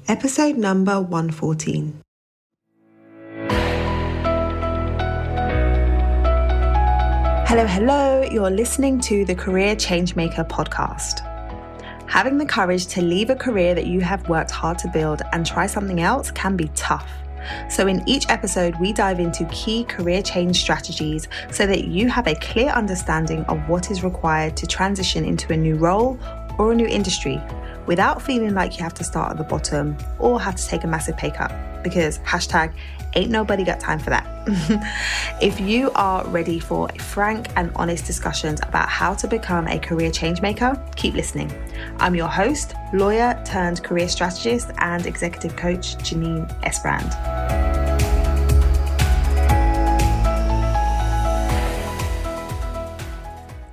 Episode number 114. Hello, you're listening to the Career Changemaker podcast. Having the courage to leave a career that you have worked hard to build and try something else can be tough. So in each episode, we dive into key career change strategies so that you have a clear understanding of what is required to transition into a new role or a new industry without feeling like you have to start at the bottom or have to take a massive pay cut, because ain't nobody got time for that. If you are ready for frank and honest discussions about how to become a career change maker, keep listening. I'm your host, lawyer turned career strategist and executive coach, Janine S. Brand.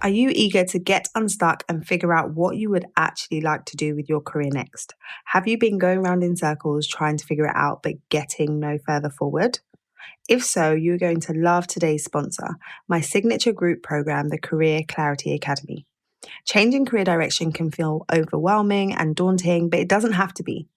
Are you eager to get unstuck and figure out what you would actually like to do with your career next? Have you been going around in circles trying to figure it out but getting no further forward? If so, you're going to love today's sponsor, my signature group program, the Career Clarity Academy. Changing career direction can feel overwhelming and daunting, but it doesn't have to be.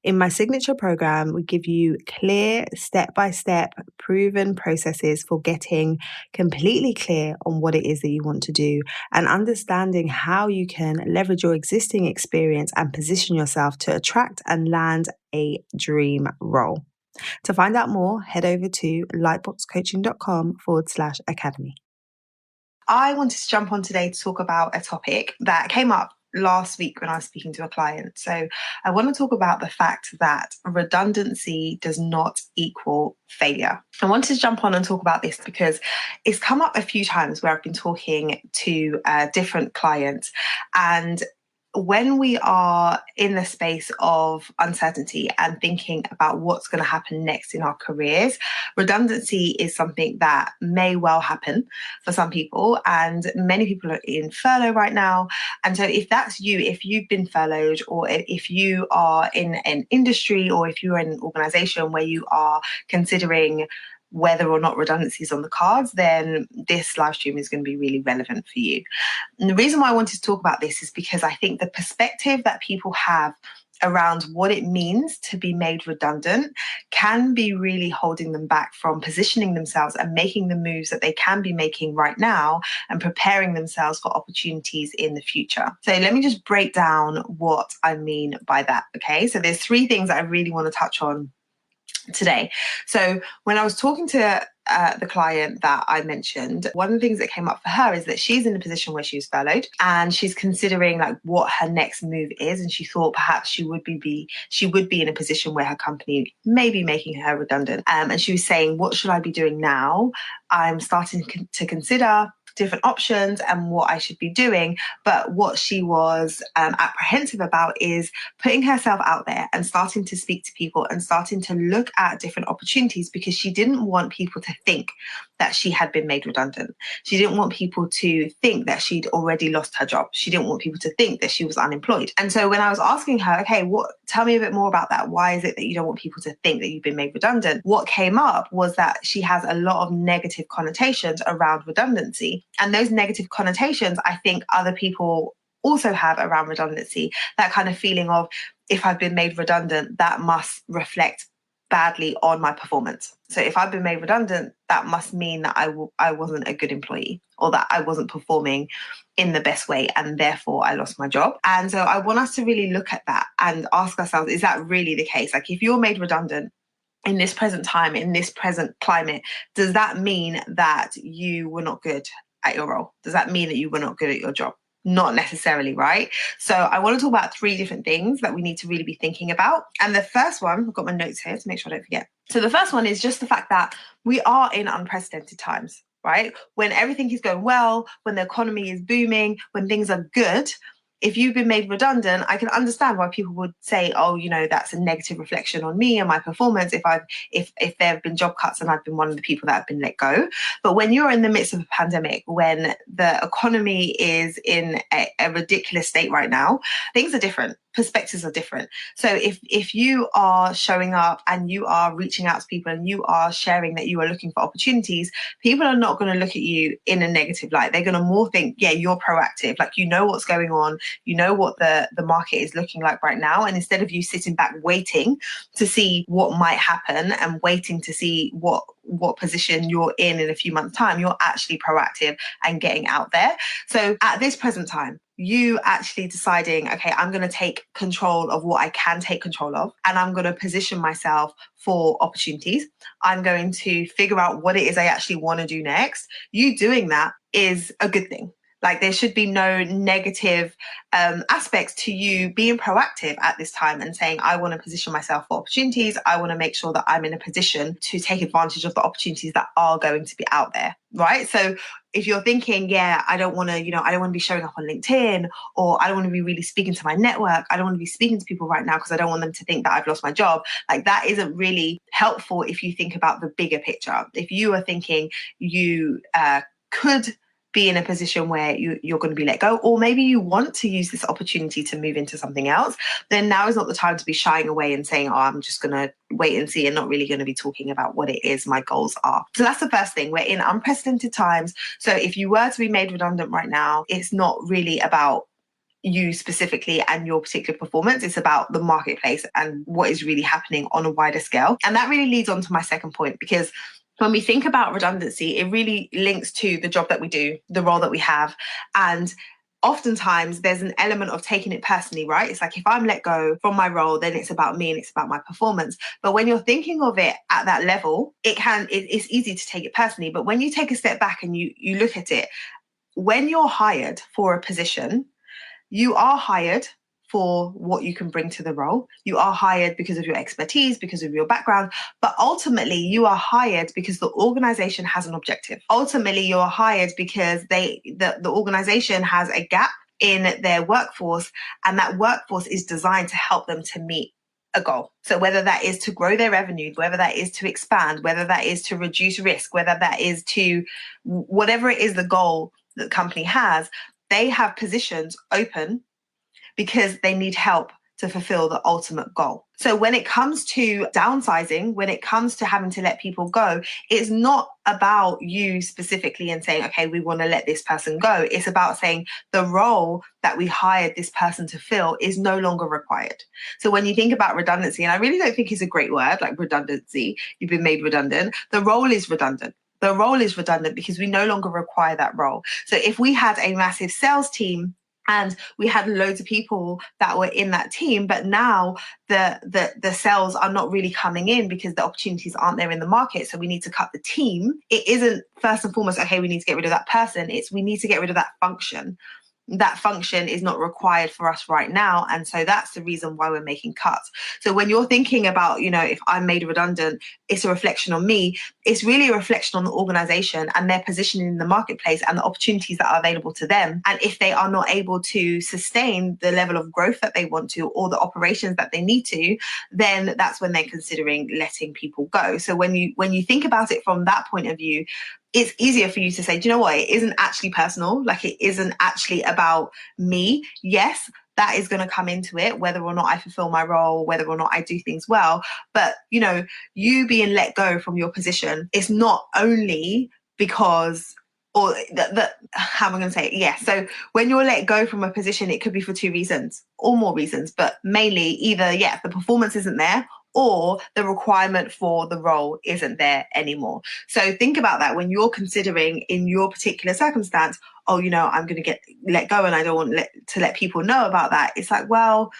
In my signature program, we give you clear, step-by-step, proven processes for getting completely clear on what it is that you want to do and understanding how you can leverage your existing experience and position yourself to attract and land a dream role. To find out more, head over to lightboxcoaching.com/academy. I wanted to jump on today to talk about a topic that came up last week when I was speaking to a client. So I want to talk about the fact that redundancy does not equal failure. I wanted to jump on and talk about this because it's come up a few times where I've been talking to different clients, and when we are in the space of uncertainty and thinking about what's going to happen next in our careers, redundancy is something that may well happen for some people, and many people are in furlough right now. And so if that's you, if you've been furloughed, or if you are in an industry, or if you're in an organization where you are considering whether or not redundancy is on the cards, then this live stream is going to be really relevant for you. And the reason why I wanted to talk about this is because I think the perspective that people have around what it means to be made redundant can be really holding them back from positioning themselves and making the moves that they can be making right now and preparing themselves for opportunities in the future. So let me just break down what I mean by that. Okay, so there's three things that I really want to touch on today. So when I was talking to the client that I mentioned, one of the things that came up for her is that she's in a position where she's furloughed and she's considering like what her next move is, and she thought perhaps she would be in a position where her company may be making her redundant. And she was saying, what should I be doing now? I'm starting to consider different options and what I should be doing. But what she was apprehensive about is putting herself out there and starting to speak to people and starting to look at different opportunities, because she didn't want people to think that she had been made redundant. She didn't want people to think that she'd already lost her job. She didn't want people to think that she was unemployed. And so when I was asking her, okay, tell me a bit more about that. Why is it that you don't want people to think that you've been made redundant? What came up was that she has a lot of negative connotations around redundancy. And those negative connotations, I think other people also have around redundancy, that kind of feeling of, if I've been made redundant, that must reflect badly on my performance. So if I've been made redundant, that must mean that I wasn't a good employee, or that I wasn't performing in the best way, and therefore I lost my job. And so I want us to really look at that and ask ourselves, is that really the case? Like, if you're made redundant in this present time, in this present climate, does that mean that you were not good at your role? Does that mean that you were not good at your job? Not necessarily, right? So I want to talk about three different things that we need to really be thinking about. And the first one, I've got my notes here to make sure I don't forget. So the first one is just the fact that we are in unprecedented times, right? When everything is going well, when the economy is booming, when things are good, if you've been made redundant, I can understand why people would say, oh, that's a negative reflection on me and my performance if there have been job cuts and I've been one of the people that have been let go. But when you're in the midst of a pandemic, when the economy is in a ridiculous state right now, things are different. Perspectives are different. So if you are showing up and you are reaching out to people and you are sharing that you are looking for opportunities, people are not going to look at you in a negative light. They're going to more think, yeah, you're proactive. Like, you know what's going on. You know what the market is looking like right now. And instead of you sitting back waiting to see what might happen and waiting to see what position you're in a few months' time, you're actually proactive and getting out there. So at this present time, you actually deciding, okay, I'm going to take control of what I can take control of, and I'm going to position myself for opportunities. I'm going to figure out what it is I actually want to do next. You doing that is a good thing. Like, there should be no negative aspects to you being proactive at this time and saying, I want to position myself for opportunities. I want to make sure that I'm in a position to take advantage of the opportunities that are going to be out there, right? So if you're thinking, yeah, I don't want to be showing up on LinkedIn, or I don't want to be really speaking to my network, I don't want to be speaking to people right now because I don't want them to think that I've lost my job. Like, that isn't really helpful if you think about the bigger picture. If you are thinking you could be in a position where you're going to be let go, or maybe you want to use this opportunity to move into something else, then now is not the time to be shying away and saying, oh, I'm just going to wait and see, and not really going to be talking about what it is my goals are. So that's the first thing. We're in unprecedented times. So if you were to be made redundant right now, it's not really about you specifically and your particular performance. It's about the marketplace and what is really happening on a wider scale. And that really leads on to my second point, because when we think about redundancy, it really links to the job that we do, the role that we have. And oftentimes there's an element of taking it personally, right? It's like, if I'm let go from my role, then it's about me and it's about my performance. But when you're thinking of it at that level, it's easy to take it personally. But when you take a step back and you look at it, when you're hired for a position, you are hired for what you can bring to the role. You are hired because of your expertise, because of your background, but ultimately you are hired because the organization has an objective. Ultimately, you are hired because the organization has a gap in their workforce, and that workforce is designed to help them to meet a goal. So whether that is to grow their revenue, whether that is to expand, whether that is to reduce risk, whether that is to whatever it is the goal that the company has, they have positions open because they need help to fulfill the ultimate goal. So when it comes to downsizing, when it comes to having to let people go, it's not about you specifically and saying, okay, we want to let this person go. It's about saying the role that we hired this person to fill is no longer required. So when you think about redundancy, and I really don't think it's a great word, like redundancy, you've been made redundant, the role is redundant. The role is redundant because we no longer require that role. So if we had a massive sales team and we had loads of people that were in that team, but now the sales are not really coming in because the opportunities aren't there in the market, so we need to cut the team. It isn't first and foremost, okay, we need to get rid of that person. It's we need to get rid of that function. That function is not required for us right now. And so that's the reason why we're making cuts. So when you're thinking about, if I'm made redundant, it's a reflection on me. It's really a reflection on the organization and their positioning in the marketplace and the opportunities that are available to them. And if they are not able to sustain the level of growth that they want to, or the operations that they need to, then that's when they're considering letting people go. So when you think about it from that point of view, it's easier for you to say, do you know what? It isn't actually personal. Like, it isn't actually about me. Yes, that is going to come into it, whether or not I fulfill my role, whether or not I do things well. But, you being let go from your position is not only because, or how am I going to say it? Yeah. So when you're let go from a position, it could be for two reasons or more reasons, but mainly either, the performance isn't there, or the requirement for the role isn't there anymore. So think about that when you're considering in your particular circumstance, I'm going to get let go and I don't want to let people know about that. It's like, well,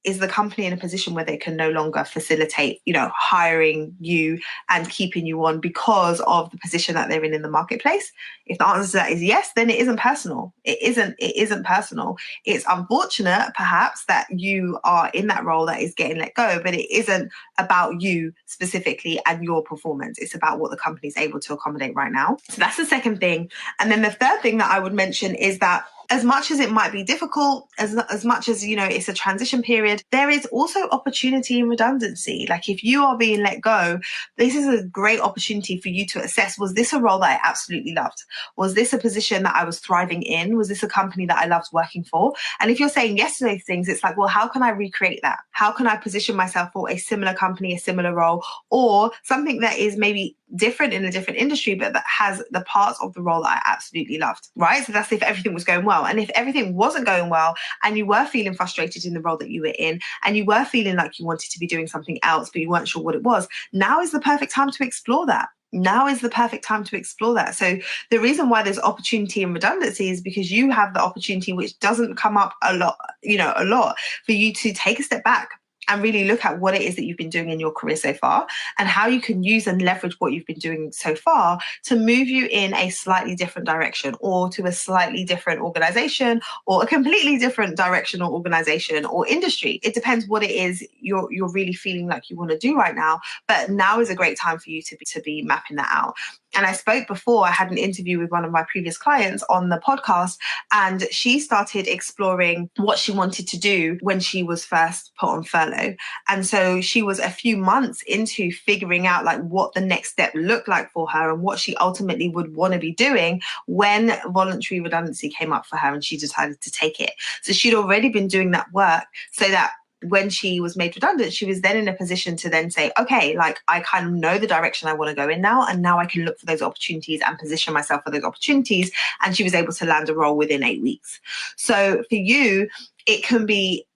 is the company in a position where they can no longer facilitate, hiring you and keeping you on because of the position that they're in the marketplace? If the answer to that is yes, then it isn't personal. It isn't personal. It's unfortunate, perhaps, that you are in that role that is getting let go, but it isn't about you specifically and your performance. It's about what the company is able to accommodate right now. So that's the second thing. And then the third thing that I would mention is that as much as it might be difficult, as much as, it's a transition period, there is also opportunity in redundancy. Like, if you are being let go, this is a great opportunity for you to assess, was this a role that I absolutely loved? Was this a position that I was thriving in? Was this a company that I loved working for? And if you're saying yes to those things, it's like, well, how can I recreate that? How can I position myself for a similar company, a similar role, or something that is maybe different in a different industry, but that has the parts of the role that I absolutely loved, right? So that's if everything was going well. well. And if everything wasn't going well and you were feeling frustrated in the role that you were in and you were feeling like you wanted to be doing something else, but you weren't sure what it was, now is the perfect time to explore that. Now is the perfect time to explore that. So the reason why there's opportunity in redundancy is because you have the opportunity, which doesn't come up a lot, for you to take a step back and really look at what it is that you've been doing in your career so far and how you can use and leverage what you've been doing so far to move you in a slightly different direction or to a slightly different organization or a completely different direction or organization or industry. It depends what it is you're really feeling like you want to do right now. But now is a great time for you to be mapping that out. And I spoke before, I had an interview with one of my previous clients on the podcast, and she started exploring what she wanted to do when she was first put on furlough. And so she was a few months into figuring out like what the next step looked like for her and what she ultimately would want to be doing when voluntary redundancy came up for her and she decided to take it. So she'd already been doing that work so that when she was made redundant, she was then in a position to then say, okay, like I kind of know the direction I want to go in now, and now I can look for those opportunities and position myself for those opportunities. And she was able to land a role within 8 weeks. So for you, it can be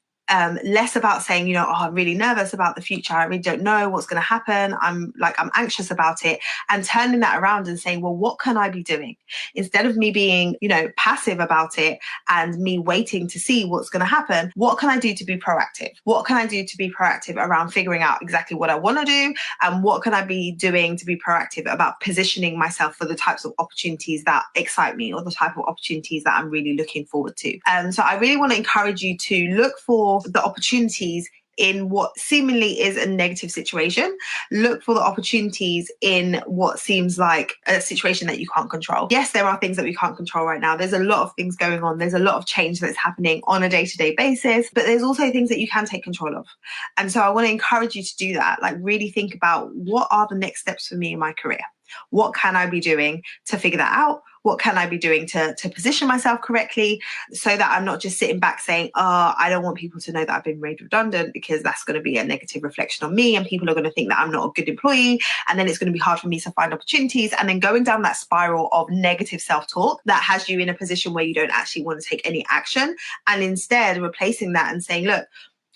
less about saying, I'm really nervous about the future. I really don't know what's going to happen. I'm anxious about it, and turning that around and saying, well, what can I be doing? Instead of me being, passive about it and me waiting to see what's going to happen, what can I do to be proactive? What can I do to be proactive around figuring out exactly what I want to do? And what can I be doing to be proactive about positioning myself for the types of opportunities that excite me or the type of opportunities that I'm really looking forward to? So I really want to encourage you to look for the opportunities in what seemingly is a negative situation. Look for the opportunities in what seems like a situation that you can't control. Yes, there are things that we can't control right now. There's a lot of things going on. There's a lot of change that's happening on a day-to-day basis, but there's also things that you can take control of. And so I want to encourage you to do that. Like really think about, what are the next steps for me in my career? What can I be doing to figure that out? What can I be doing to position myself correctly so that I'm not just sitting back saying, I don't want people to know that I've been made redundant, because that's going to be a negative reflection on me and people are going to think that I'm not a good employee. And then it's going to be hard for me to find opportunities, and then going down that spiral of negative self-talk that has you in a position where you don't actually want to take any action, and instead replacing that and saying, look,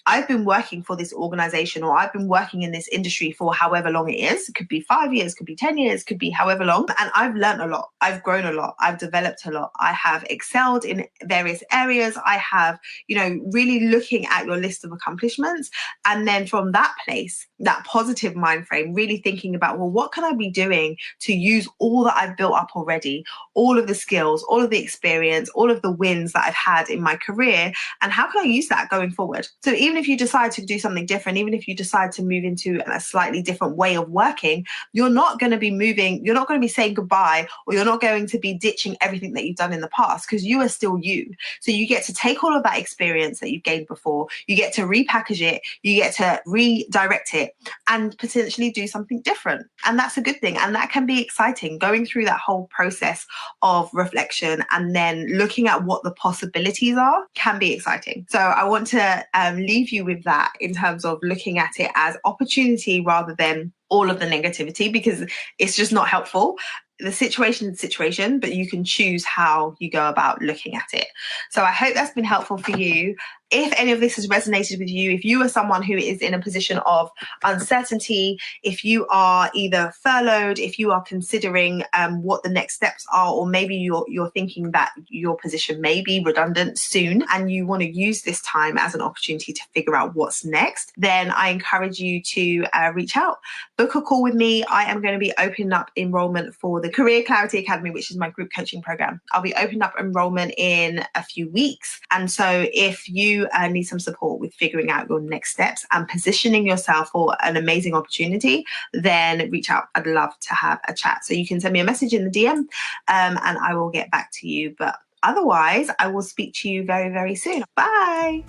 I've been working for this organization, or I've been working in this industry for however long it is. It could be 5 years, could be 10 years, could be however long. And I've learned a lot. I've grown a lot. I've developed a lot. I have excelled in various areas. I have, really looking at your list of accomplishments. And then from that place, that positive mind frame, really thinking about, well, what can I be doing to use all that I've built up already, all of the skills, all of the experience, all of the wins that I've had in my career, and how can I use that going forward? So even if you decide to do something different, even if you decide to move into a slightly different way of working, you're not going to be moving, you're not going to be saying goodbye, or you're not going to be ditching everything that you've done in the past, because you are still you. So you get to take all of that experience that you've gained before, you get to repackage it, you get to redirect it and potentially do something different. And that's a good thing. And that can be exciting. Going through that whole process of reflection and then looking at what the possibilities are can be exciting. So I want to leave you with that in terms of looking at it as opportunity rather than all of the negativity, because it's just not helpful. The situation is the situation, but you can choose how you go about looking at it. So I hope that's been helpful for you. If any of this has resonated with you, if you are someone who is in a position of uncertainty, if you are either furloughed, if you are considering what the next steps are, or maybe you're thinking that your position may be redundant soon and you want to use this time as an opportunity to figure out what's next, then I encourage you to reach out. Book a call with me. I am going to be opening up enrollment for the Career Clarity Academy, which is my group coaching program. I'll be opening up enrollment in a few weeks. And so if you need some support with figuring out your next steps and positioning yourself for an amazing opportunity, then reach out. I'd love to have a chat. So you can send me a message in the DM and I will get back to you. But otherwise, I will speak to you very, very soon. Bye.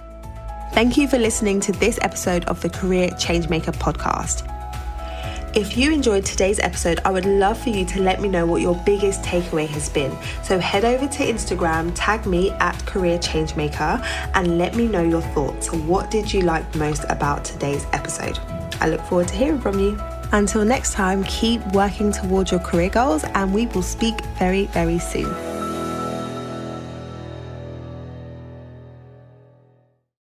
Thank you for listening to this episode of the Career Changemaker podcast. If you enjoyed today's episode, I would love for you to let me know what your biggest takeaway has been. So head over to Instagram, tag me at Career Changemaker, and let me know your thoughts. What did you like most about today's episode? I look forward to hearing from you. Until next time, keep working towards your career goals, and we will speak very, very soon.